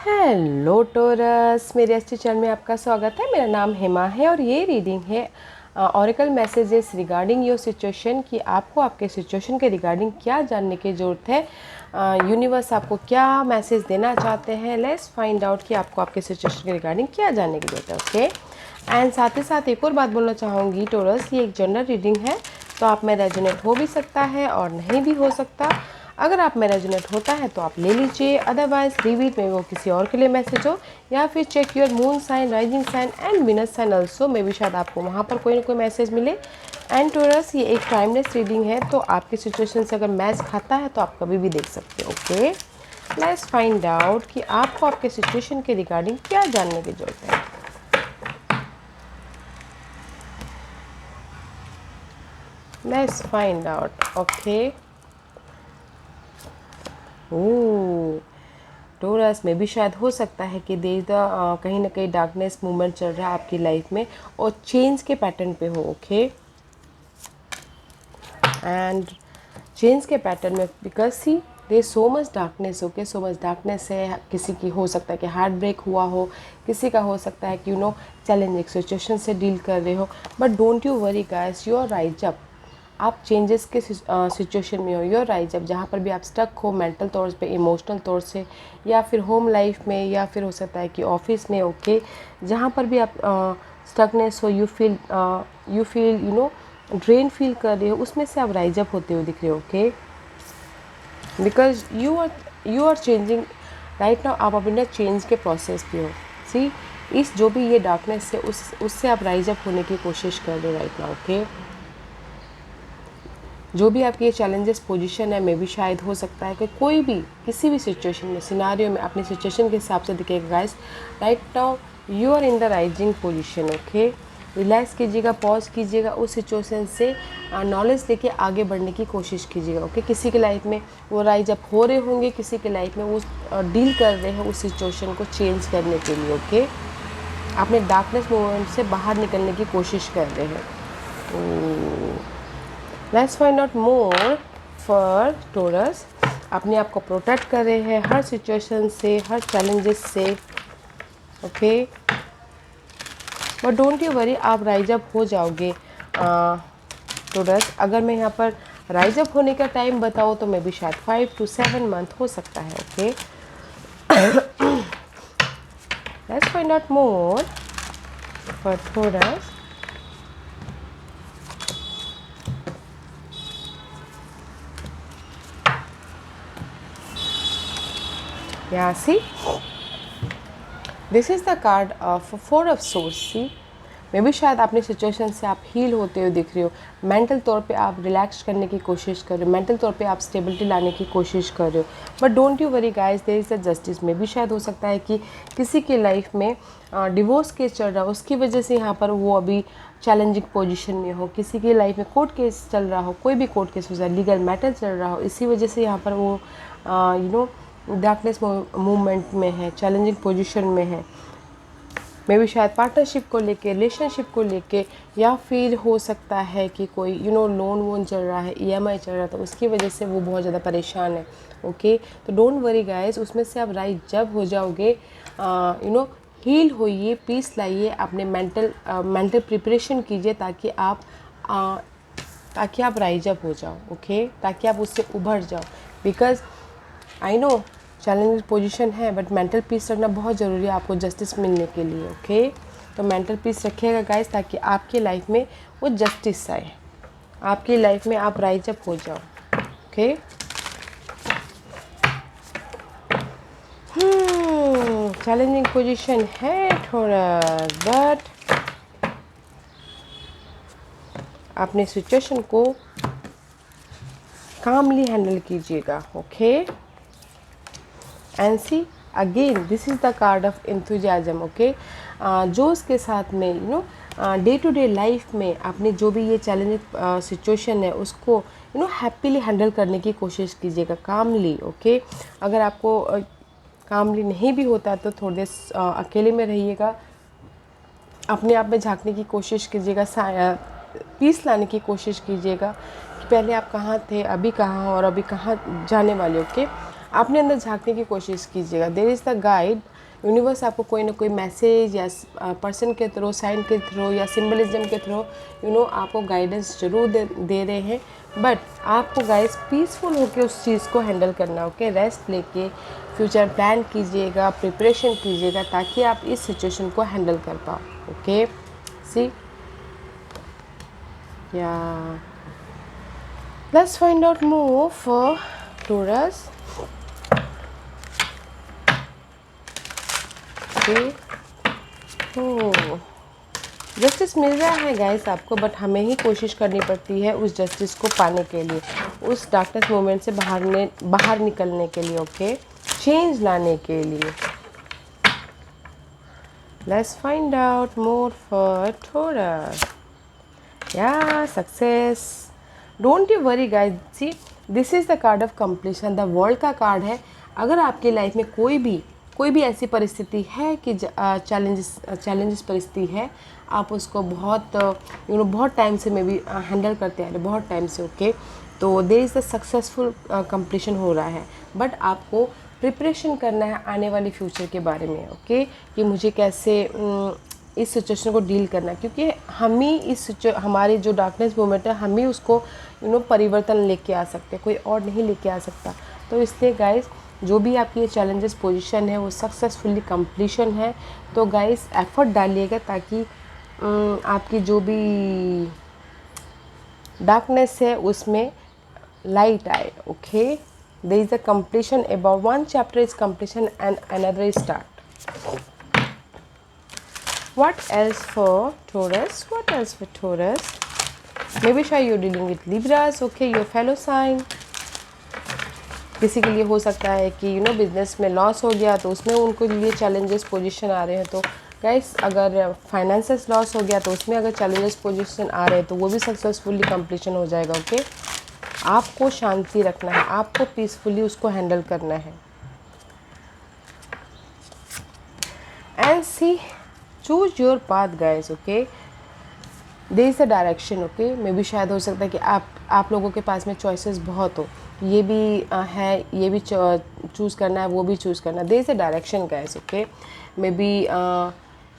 Hello torus, मेरे ST channel में आपका स्वागत है। मेरा नाम हेमा है और ये रीडिंग है oracle messages regarding your situation कि आपको आपके सिचुएशन के रिगार्डिंग क्या जानने की ज़रूरत है। यूनिवर्स आपको क्या मैसेज देना चाहते हैं। लेट्स फाइंड आउट कि आपको आपके सिचुएशन के रिगार्डिंग क्या जानने की ज़रूरत है। ओके, एंड साथ ही साथ एक और बात बोलना चाहूँगी टोरस, ये एक जनरल रीडिंग है तो आप में रेजोनेट हो भी सकता है और नहीं भी हो सकता। अगर आप में रेजोनेट होता है तो आप ले लीजिए, अदरवाइज रिवीट में वो किसी और के लिए मैसेज हो, या फिर check your moon sign, rising sign and Venus sign also, मे भी शायद आपको वहाँ पर कोई ना कोई मैसेज मिले। एंड टोरस, ये एक टाइमलेस रीडिंग है तो आपकी सिचुएशन से अगर मैच खाता है तो आप कभी भी देख सकते हो। ओके, लेट्स फाइंड आउट कि आपको आपके सिचुएशन के रिगार्डिंग क्या जानने की जरूरत है। Let's find out. Okay, Taurus में भी शायद हो सकता है कि देर कहीं ना कहीं डार्कनेस मूवमेंट चल रहा है आपकी लाइफ में और चेंज के पैटर्न पे हो। ओके, एंड चेंज के पैटर्न में because see there so much darkness. Okay, so much darkness है। किसी की हो सकता है कि हार्ट ब्रेक हुआ हो, किसी का हो सकता है कि चैलेंजिंग सिचुएशन से डील कर रहे हो, but don't you worry guys, you are rise up. आप चेंजेस के सिचुएशन में हो, योर राइज अप। जहाँ पर भी आप स्टक हो मेंटल तौर पे, इमोशनल तौर से, या फिर होम लाइफ में, या फिर हो सकता है कि ऑफिस में। ओके, जहाँ पर भी आप स्टकनेस हो, यू फील ड्रेन फील कर रहे हो, उसमें से आप राइज अप होते हुए दिख रहे हो। Okay, because you are changing right now. आप अपने चेंज के प्रोसेस पे हो। सी, इस जो भी ये डार्कनेस है उससे आप राइज अप होने की कोशिश कर रहे हो राइट नाउ। ओके, जो भी आपकी ये चैलेंजेस पोजीशन है, मे भी शायद हो सकता है कि कोई भी किसी भी सिचुएशन में, सिनारियो में अपनी सिचुएशन के हिसाब से दिखेगा guys. Right now you are in the rising position. Okay, relax कीजिएगा, पॉज कीजिएगा, उस सिचुएशन से नॉलेज लेके आगे बढ़ने की कोशिश कीजिएगा। ओके, किसी के लाइफ में वो राइज अप हो रहे होंगे, किसी के लाइफ में वो डील कर रहे हैं उस सिचुएशन को चेंज करने के लिए। ओके, अपने डार्कनेस मोमेंट से बाहर निकलने की कोशिश कर रहे हैं। Let's find out more for Taurus. अपने आप को प्रोटेक्ट कर रहे हैं हर सिचुएशन से, हर चैलेंजेस से। Okay, but don't you worry, आप राइज अप हो जाओगे टोरस। अगर मैं यहाँ पर राइज अप होने का टाइम बताऊँ तो मैं भी शायद 5 to 7 मंथ हो सकता है। Okay, let's find out more for Taurus. Yeah, see, this is the card of 4 of source. See, मे भी शायद अपने सिचुएशन से आप हील होते हुए दिख रहे हो। मेंटल तौर पे आप रिलैक्स करने की कोशिश कर रहे हो, मेंटल तौर पे आप स्टेबिलिटी लाने की कोशिश कर रहे हो। But don't you worry guys, there is a justice. में भी शायद हो सकता है कि किसी की लाइफ में डिवोर्स केस चल रहा हो, उसकी वजह से यहाँ पर वो अभी चैलेंजिंग पोजीशन में हो। किसी की लाइफ में कोर्ट केस चल रहा हो, कोई भी कोर्ट केस हो जाए, लीगल मैटर चल रहा हो, इसी वजह से यहाँ पर वो डार्कनेस मूवमेंट में है, चैलेंजिंग पोजीशन में है। मे भी शायद पार्टनरशिप को लेके, रिलेशनशिप को लेके, या फिर हो सकता है कि कोई लोन वोन चल रहा है, EMI चल रहा है, तो उसकी वजह से वो बहुत ज़्यादा परेशान है। ओके, तो डोंट वरी गाइस, उसमें से आप राइट जब हो जाओगे, हील होइए, पीस लाइए, अपने मेंटल प्रिपरेशन कीजिए ताकि आप राइज अप हो जाओ। ओके, ताकि आप उससे उभर जाओ। Because I know challenging position है, बट मेंटल पीस रखना बहुत ज़रूरी है आपको जस्टिस मिलने के लिए। ओके, तो मेंटल पीस रखिएगा गाइस ताकि आपकी लाइफ में वो जस्टिस आए, आपकी लाइफ में आप राइज अप हो जाओ। ओके, चैलेंजिंग पोजीशन है थोड़ा, बट अपने सिचुएशन को कामली हैंडल कीजिएगा। Okay, and see again this is the card of enthusiasm. Okay, जो उसके साथ में डे टू डे लाइफ में आपने जो भी ये चैलेंजिंग सिचुएशन है उसको हैप्पीली हैंडल करने की कोशिश कीजिएगा, कामली। ओके, अगर आपको कामली नहीं भी होता तो थोड़ी देर अकेले में रहिएगा, अपने आप में झांकने की कोशिश कीजिएगा, पीस लाने की कोशिश कीजिएगा कि पहले आप कहाँ थे, अभी कहाँ हो और अभी कहाँ जाने वाले। ओके, अपने अंदर झांकने की कोशिश कीजिएगा। There is the guide universe आपको कोई ना कोई मैसेज या पर्सन के थ्रू, साइन के थ्रू या सिंबलिज्म के थ्रू आपको गाइडेंस जरूर दे रहे हैं, बट आपको गाइस पीसफुल होकर उस चीज़ को हैंडल करना, ओके। रेस्ट लेके फ्यूचर प्लान कीजिएगा, प्रिपरेशन कीजिएगा, ताकि आप इस सिचुएशन को हैंडल कर पाओ, ओके। सी या let's find out more for Taurus. Okay, justice मिल रहा है गाइस आपको, बट हमें ही कोशिश करनी पड़ती है उस जस्टिस को पाने के लिए, उस डार्कनेस मोमेंट से बाहर निकलने के लिए, ओके, चेंज लाने के लिए। Let's find out more for Taurus. या success, don't you worry guys, see this is the card of completion, the world का कार्ड है। अगर आपकी लाइफ में कोई भी ऐसी परिस्थिति है कि चैलेंजेस परिस्थिति है, आप उसको बहुत बहुत टाइम से मे बी हैंडल करते हैं, बहुत टाइम से, ओके, तो there is the successful completion हो रहा है, बट आपको प्रिपरेशन करना है आने वाले फ्यूचर के बारे में, ओके, कि मुझे कैसे इस सिचुएशन को डील करना है, क्योंकि हम ही हमारी जो डार्कनेस मोमेंट है, हम ही उसको परिवर्तन लेके आ सकते हैं, कोई और नहीं लेके आ सकता। तो इसलिए गाइस, जो भी आपकी ये चैलेंजेस पोजीशन है वो सक्सेसफुली कंप्लीशन है। तो गाइस एफर्ट डालिएगा ताकि आपकी जो भी डार्कनेस है उसमें लाइट आए, okay. There is a completion, about one chapter is completion and another is start. What else for Taurus? What else for Taurus? Maybe sure you're dealing with Libras, okay, your fellow sign. किसी के लिए हो सकता है कि business में loss हो गया, तो उसमें उनको लिए चैलेंजेस पोजीशन आ रहे हैं। तो गाइस, अगर फाइनेंसेस लॉस हो गया तो उसमें अगर चैलेंजेस पोजीशन आ रहे हैं तो वो भी सक्सेसफुली कंप्लीशन हो जाएगा, ओके। आपको शांति रखना है, आपको पीसफुली उसको हैंडल करना है। And see choose your path guys, okay, there is a direction, okay. Maybe शायद हो सकता है कि आप लोगों के पास में चॉइसेस बहुत हो, ये भी है, ये भी चूज़ करना है, वो भी चूज़ करना है। There is a direction guys, okay. Maybe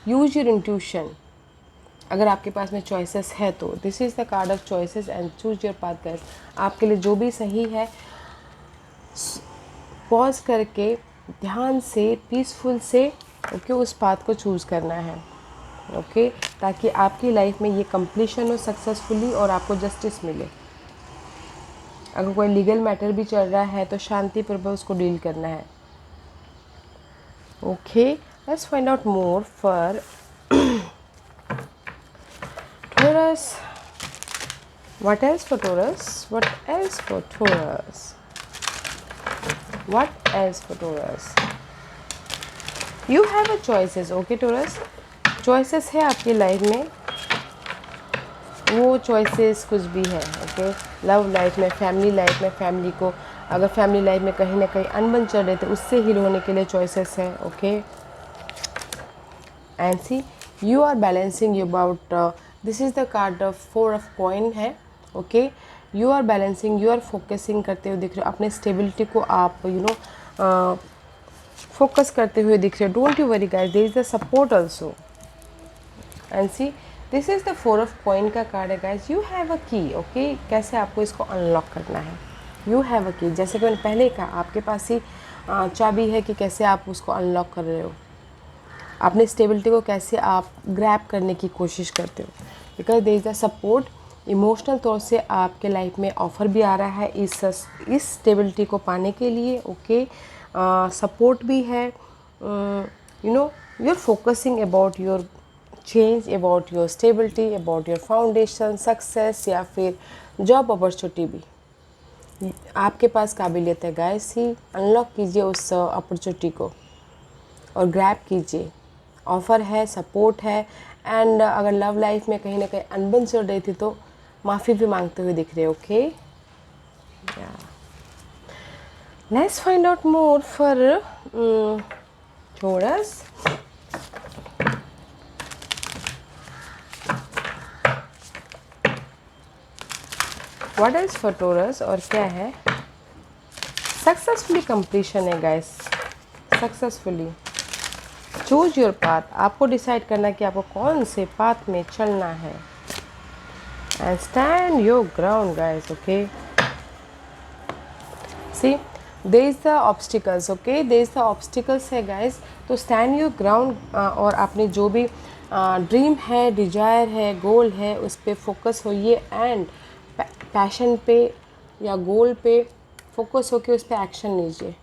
use your intuition. अगर आपके पास में चॉइसेस है तो this is the card of choices and choose your path guys. आपके लिए जो भी सही है, पॉज करके ध्यान से पीसफुल से, ओके, उस पाथ को चूज़ करना है, ओके, ताकि आपकी लाइफ में ये कंप्लीशन हो सक्सेसफुली और आपको जस्टिस मिले। अगर कोई लीगल मैटर भी चल रहा है तो शांतिपूर्वक उसको डील करना है, okay. Let's find out more for Taurus. What else for Taurus? What else for Taurus? What else for Taurus? You have a choices, okay Taurus? Choices है आपकी लाइफ में, वो चॉइसेस कुछ भी है, ओके। लव लाइफ में, family life में, family को अगर फैमिली लाइफ में कहीं ना कहीं अनबन चल रहे थे उससे हील होने के लिए चॉइसेस है, okay. And see you are balancing you about, this is the card of 4 of coin है, okay. You are balancing, you are focusing करते हुए दिख रहे हो, अपने स्टेबिलिटी को आप फोकस करते हुए दिख रहे हो। Don't you worry guys, there is the support also. And see this is the 4 of coin का कार्ड है guys. You have a key, okay, कैसे आपको इसको अनलॉक करना है। यू हैव अ की, जैसे कि मैंने पहले कहा, आपके पास ही चाबी है कि कैसे आप उसको अनलॉक कर रहे हो, अपनी स्टेबिलिटी को कैसे आप ग्रैब करने की कोशिश करते हो। Because there is the support, emotional तौर से आपके लाइफ में ऑफ़र भी आ रहा है इस स्टेबिलिटी को पाने के लिए, ओके। सपोर्ट भी है, you are focusing about your change, about your stability, about your foundation, success या फिर जॉब अपॉर्चुनिटी भी आपके पास काबिलियत है गाइस। ही अनलॉक कीजिए उस अपॉर्चुनिटी को और ग्रैब कीजिए। ऑफ़र है, सपोर्ट है, एंड अगर लव लाइफ में कहीं ना कहीं अनबन चल रही थी तो माफ़ी भी मांगते हुए दिख रहे, okay. Let's find out more for Taurus. What else for Taurus? और क्या है? सक्सेसफुली कंप्लीशन है guys, successfully. Choose your path, आपको डिसाइड करना है कि आपको कौन से पाथ में चलना है। And stand your ground guys, okay. See there is the obstacles, okay, there is the obstacles है गाइस। तो स्टैंड योर ग्राउंड और आपने जो भी ड्रीम है, डिजायर है, गोल है, उस पर फोकस होइए एंड पैशन पे या गोल पे फोकस होके उस पर एक्शन लीजिए।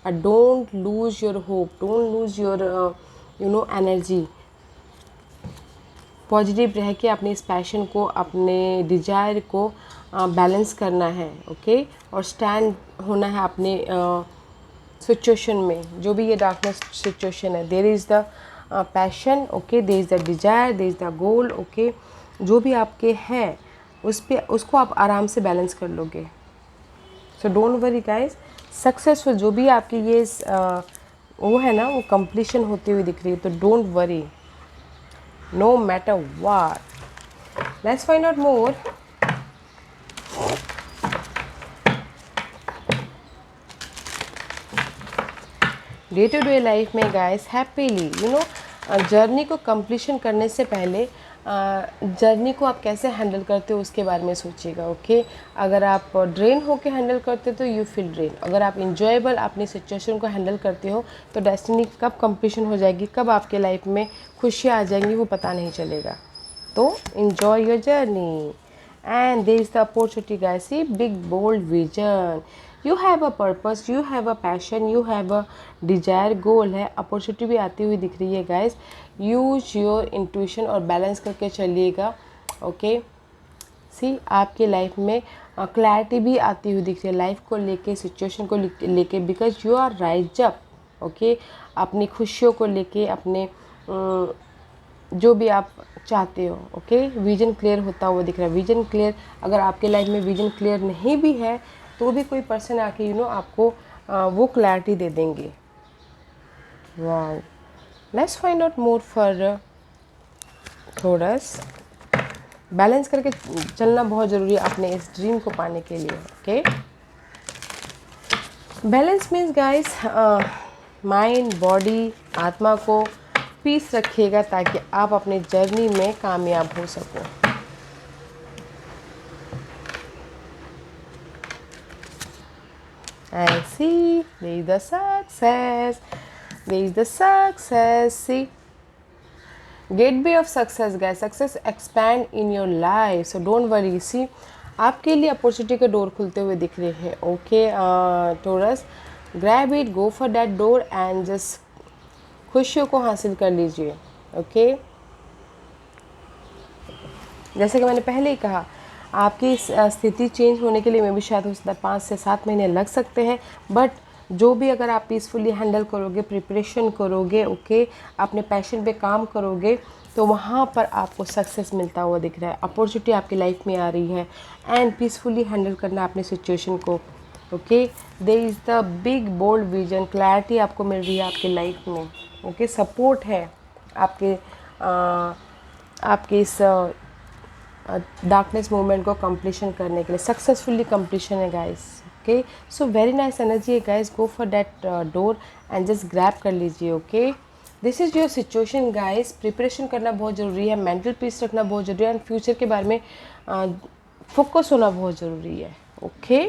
Don't lose your hope, don't lose your energy. Positive रह के अपने इस पैशन को, अपने डिजायर को बैलेंस करना है, ओके। और स्टैंड होना है अपने सिचुएशन में, जो भी ये डार्कनेस सिचुएशन है। There is the passion, okay, there is the desire, there is the goal, okay. जो भी आपके हैं उसको आप आराम से बैलेंस कर लोगे। So don't worry guys, successful जो भी आपकी ये वो है ना, वो कंप्लीशन होती हुई दिख रही है, तो don't worry, no matter what. Let's find out more. Day to day life में गाइस हैप्पीली जर्नी को कंप्लीशन करने से पहले जर्नी को आप कैसे हैंडल करते हो उसके बारे में सोचिएगा, ओके। अगर आप ड्रेन होके हैंडल करते हो तो यू फील ड्रेन। अगर आप इंजॉयबल अपनी सिचुएशन को हैंडल करते हो तो डेस्टिनी कब कंप्लीशन हो जाएगी, कब आपके लाइफ में खुशियाँ आ जाएंगी, वो पता नहीं चलेगा। तो enjoy your journey and there is the opportunity guys. See, big bold vision, you have a purpose, you have a passion, you have a desire, goal है, opportunity भी आती हुई दिख रही है guys. use your intuition और balance करके चलिएगा, okay. सी आपके लाइफ में क्लैरिटी भी आती हुई दिख रही है लाइफ को लेके, सिचुएशन को लेके, because you are rise up, okay. अपनी खुशियों को लेके, अपने जो भी आप चाहते हो, ओके। विजन क्लियर होता हुआ दिख रहा है। विजन क्लियर, अगर आपके लाइफ में विजन क्लियर नहीं भी है तो भी कोई पर्सन आके आपको वो क्लैरिटी दे देंगे। Wow, let's find out more for Taurus. Balance करके चलना बहुत ज़रूरी है अपने इस ड्रीम को पाने के लिए, okay. Balance means guys mind, body, आत्मा को पीस रखिएगा ताकि आप अपनी जर्नी में कामयाब हो सको। And see, there is the success. There is the success. See, gateway of success, guys. Success expand in your life. So don't worry. See, आपके लिए अपॉर्चुनिटी के डोर खुलते हुए दिख रहे हैं, okay. Taurus, grab it, go for that door and just खुशियों को हासिल कर लीजिए, ओके। जैसे कि मैंने पहले ही कहा, आपकी स्थिति चेंज होने के लिए में भी शायद हो सकता है 5 से 7 महीने लग सकते हैं, बट जो भी अगर आप पीसफुली हैंडल करोगे, प्रिपरेशन करोगे, ओके, अपने पैशन पे काम करोगे, तो वहाँ पर आपको सक्सेस मिलता हुआ दिख रहा है। अपॉर्चुनिटी आपकी लाइफ में आ रही है एंड पीसफुली हैंडल करना अपने सिचुएशन को, okay. There is the big bold vision, clarity आपको मिल रही है आपकी लाइफ में, ओके। सपोर्ट है आपके इस डार्कनेस मूवमेंट को कंप्लीशन करने के लिए, सक्सेसफुली कंप्लीशन है guys, okay. So very nice energy है guys, go for that door and just grab कर लीजिए, okay. This is your situation guys. Preparation करना बहुत ज़रूरी है, मेंटल पीस रखना बहुत ज़रूरी है एंड फ्यूचर के बारे में फोकस होना बहुत ज़रूरी है, okay.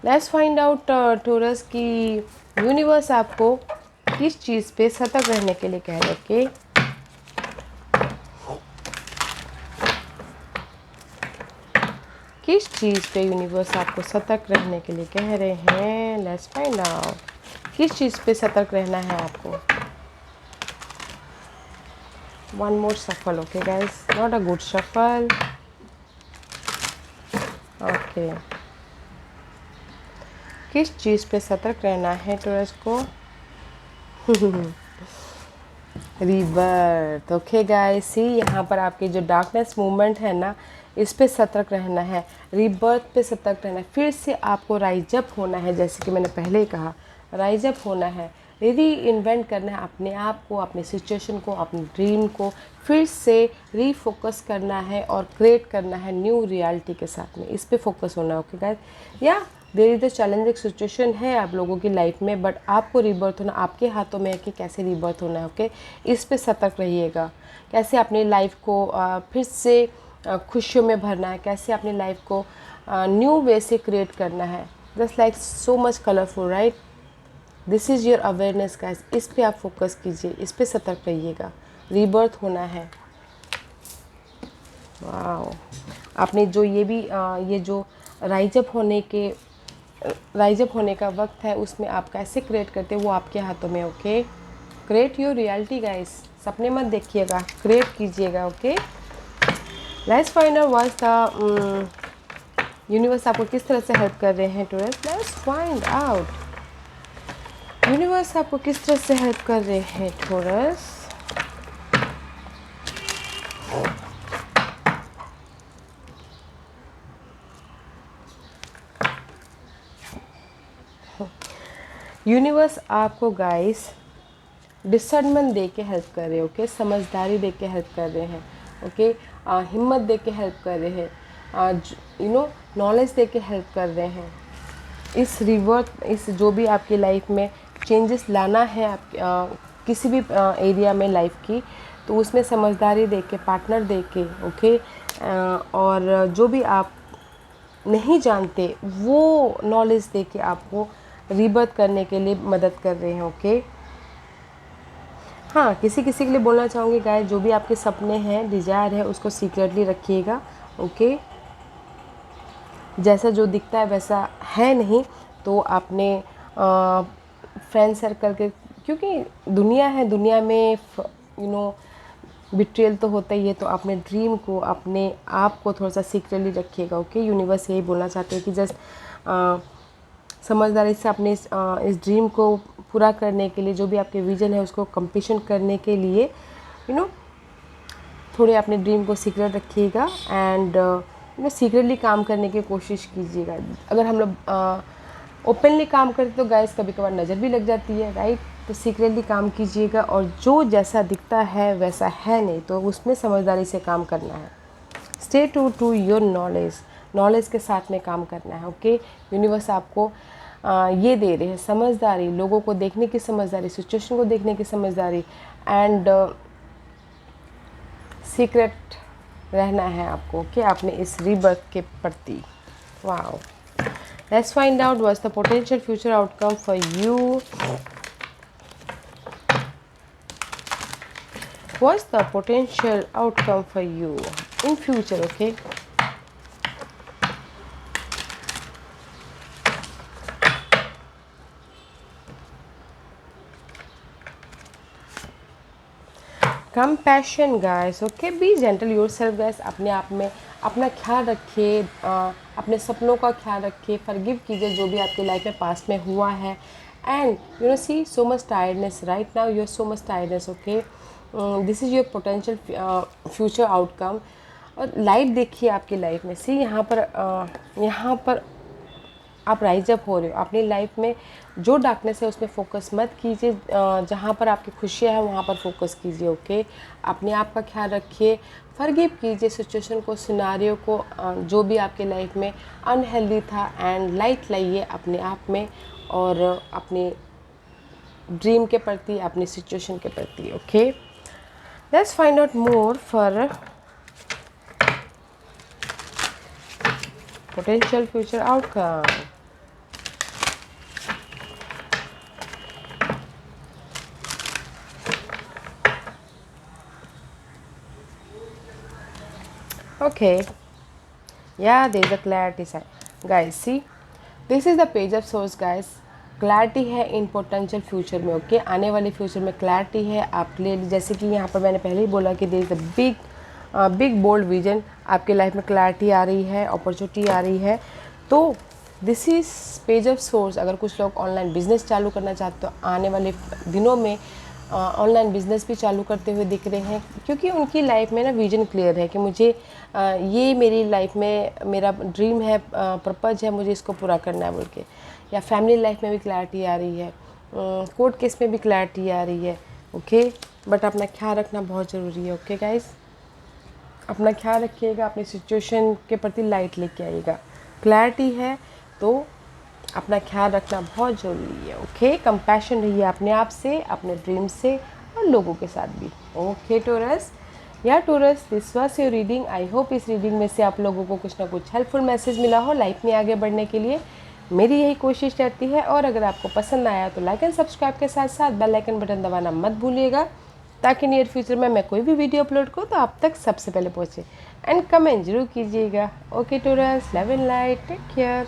Let's find out Taurus की यूनिवर्स आपको किस चीज़ पे सतर्क रहने के लिए कह रहे हैं, ओके। किस चीज़ पे यूनिवर्स आपको सतर्क रहने के लिए कह रहे हैं, लेट्स फाइंड आउट। किस चीज़ पे सतर्क रहना है आपको। One more shuffle, okay guys, not a good shuffle, okay. किस चीज़ पे सतर्क रहना है टोरस को। Rebirth, okay guys. सी यहाँ पर आपकी जो डार्कनेस मूवमेंट है ना, इस पे सतर्क रहना है, रिबर्थ पे सतर्क रहना है, फिर से आपको राइज अप होना है। जैसे कि मैंने पहले ही कहा, राइज अप होना है, री इन्वेंट करना है अपने आप को, अपनी सिचुएशन को, अपनी ड्रीम को फिर से रीफोकस करना है और क्रिएट करना है न्यू रियलिटी के साथ में। इस पे फोकस होना है, ओके गाइस। या there is the challenging situation है आप लोगों की लाइफ में, बट आपको रीबर्थ होना आपके हाथों में है कि कैसे रीबर्थ होना है। ओके, इस पे सतर्क रहिएगा। कैसे अपनी लाइफ को फिर से खुशियों में भरना है, कैसे अपनी लाइफ को न्यू वे से क्रिएट करना है, just like so much colourful, right. This is your awareness guys, इस पे आप फोकस कीजिए, इस पे सतर्क रहिएगा। रीबर्थ होना है। वाओ, आपने जो ये जो राइज अप होने का वक्त है, उसमें आप कैसे क्रिएट करते हैं वो आपके हाथों में। Okay, create your reality guys, सपने मत देखिएगा, क्रिएट कीजिएगा। Okay, let's find out what's the universe आपको किस तरह से हेल्प कर रहे हैं tourist. Let's find out universe आपको किस तरह से हेल्प कर रहे हैं टूरिस्ट। यूनिवर्स आपको गाइस डिसर्नमेंट दे के हेल्प कर रहे हैं। ओके, समझदारी दे के हेल्प कर रहे हैं। ओके, हिम्मत दे के हेल्प कर रहे हैं, नॉलेज दे के हेल्प कर रहे हैं। इस इस जो भी आपकी लाइफ में चेंजेस लाना है आप किसी भी एरिया में लाइफ की, तो उसमें समझदारी दे के, पार्टनर दे के, ओके, और जो भी आप नहीं जानते वो नॉलेज दे के आपको रीबर्थ करने के लिए मदद कर रहे हैं। ओके, हाँ, किसी किसी के लिए बोलना चाहूँगी गाइस, जो भी आपके सपने हैं, डिज़ायर है, उसको सीक्रेटली रखिएगा। ओके, जैसा जो दिखता है वैसा है नहीं, तो आपने फ्रेंड सर्कल के, क्योंकि दुनिया है, दुनिया में बिट्रेल तो होता ही है, तो अपने ड्रीम को, अपने आप को थोड़ा सा सीक्रेटली रखिएगा। ओके, यूनिवर्स यही बोलना चाहते हैं कि जस्ट समझदारी से अपने इस ड्रीम को पूरा करने के लिए, जो भी आपके विजन है उसको कंप्लीशन करने के लिए थोड़े अपने ड्रीम को सीक्रेट रखिएगा एंड सीक्रेटली काम करने की कोशिश कीजिएगा। अगर हम लोग ओपनली काम करते तो गाइस कभी कभार नज़र भी लग जाती है, राइट। तो सीक्रेटली काम कीजिएगा, और जो जैसा दिखता है वैसा है नहीं, तो उसमें समझदारी से काम करना है। Stay true to your knowledge के साथ में काम करना है। ओके, यूनिवर्स आपको ये दे रहे हैं समझदारी, लोगों को देखने की समझदारी, सिचुएशन को देखने की समझदारी, एंड सीक्रेट रहना है आपको कि आपने इस रीबर्थ के प्रति। Wow, let's find out what's the potential future outcome for you. What's the potential outcome for you in future. Okay, compassion guys. Okay, B gentle your self guys, अपने आप में अपना ख्याल रखिए, अपने सपनों का ख्याल रखिए, फॉरगिव कीजिए जो भी आपकी लाइफ में पास्ट में हुआ है, and see so much tiredness right now, your so much tiredness. Okay, this is your potential future outcome. और लाइट देखिए आपकी लाइफ में, सी यहाँ पर आप राइज अप हो रहे हो अपनी लाइफ में। जो डार्कनेस है उसमें फोकस मत कीजिए, जहाँ पर आपकी खुशियाँ हैं वहाँ पर फोकस कीजिए। ओके, अपने आप का ख्याल रखिए, फॉरगिव कीजिए सिचुएशन को, सिनारियो को, जो भी आपके लाइफ में अनहेल्दी था, एंड लाइट लाइए अपने आप में और अपने ड्रीम के प्रति, अपनी सिचुएशन के प्रति। Okay, let's find out more for potential future outcome. Okay, yeah, there is a clarity side guys. See, this is the page of source guys. Clarity है इन पोटेंशियल फ्यूचर में। Okay, आने वाले future में clarity है आपके लिए, जैसे कि यहाँ पर मैंने पहले ही बोला कि there is a big bold vision, आपके लाइफ में क्लैरिटी आ रही है, अपॉर्चुनिटी आ रही है। तो this is page of source. अगर कुछ लोग ऑनलाइन बिजनेस चालू करना चाहते हो, आने वाले दिनों में ऑनलाइन बिजनेस भी चालू करते हुए दिख रहे हैं, क्योंकि उनकी लाइफ में ना विजन क्लियर है कि मुझे ये मेरी लाइफ में मेरा ड्रीम है, पर्पज़ है, मुझे इसको पूरा करना है बोल के। या फैमिली लाइफ में भी क्लैरिटी आ रही है, कोर्ट केस में भी क्लैरिटी आ रही है। ओके, बट अपना ख्याल रखना बहुत ज़रूरी है। ओके गाइस, अपना ख्याल रखिएगा, अपनी सिचुएशन के प्रति लाइट लेके आइएगा। क्लैरिटी है तो अपना ख्याल रखना बहुत ज़रूरी है। ओके, कंपैशन रहिए अपने आप से, अपने ड्रीम से और लोगों के साथ भी। ओके टोरस, या Taurus, this was your reading. I hope इस रीडिंग में से आप लोगों को कुछ ना कुछ हेल्पफुल मैसेज मिला हो लाइफ में आगे बढ़ने के लिए। मेरी यही कोशिश रहती है। और अगर आपको पसंद आया तो लाइक एंड सब्सक्राइब के साथ साथ बेल आइकन बटन दबाना मत भूलिएगा, ताकि नियर फ्यूचर में मैं कोई भी वीडियो अपलोड करूँ तो आप तक सबसे पहले पहुँचे। एंड कमेंट जरूर कीजिएगा। Okay Taurus, love and light, take care.